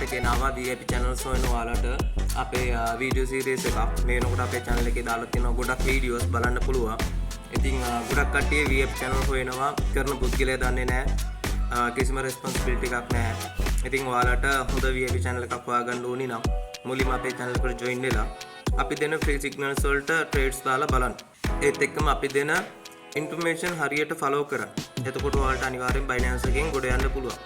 එකේ නාවා VIP channels හොයන ඔයාලට අපේ video series එකක් මේ වෙනකොට අපේ channel එකේ දාලා තියෙනවා ගොඩක් videos බලන්න පුළුවන්. ඉතින් ගොඩක් කට්ටිය VIP channel හොයනවා කරන පුද්ගලයා දන්නේ නැහැ. කිසිම responsibility එකක් නැහැ. ඉතින් ඔයාලට හොඳ VIP channel එකක් හොයාගන්න ඕනි නම් මුලින්ම අපේ channel එකට join වෙලා අපි දෙන free signals වලට trades දාලා බලන්න. ඒත් එක්කම අපි දෙන information හරියට follow කරන්න. එතකොට ඔයාලට අනිවාර්යෙන් Binance එකෙන් ගොඩ යන්න පුළුවන්.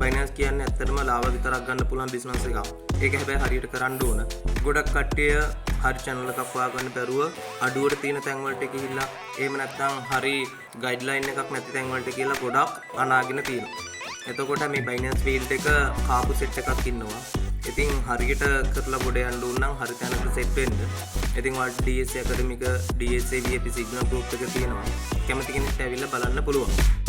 Binance කියන්නේ ඇත්තටම ලාභ විතරක් ගන්න පුළුවන් business එකක්. ඒක හැබැයි හරියට කරන්න ඕන. ගොඩක් කට්ටිය හරි channel එකක් හොයාගන්න බැරුව අඩුවට තියෙන තැන් වලට ගිහිල්ලා එහෙම නැත්නම් හරි guideline එකක් නැති තැන් වලට කියලා ගොඩක් අනාගෙන තියෙනවා. එතකොට මේ Binance field එක කාපු set එකක් ඉන්නවා. ඉතින් හරියට කරලා ගොඩ යන්න ඕන නම් හරි තැනකට set වෙන්න. ඉතින් ඔයාලට DSA academic DSA VIP signal group එක තියෙනවා. කැමති කෙනෙක්ට ඇවිල්ලා බලන්න පුළුවන්.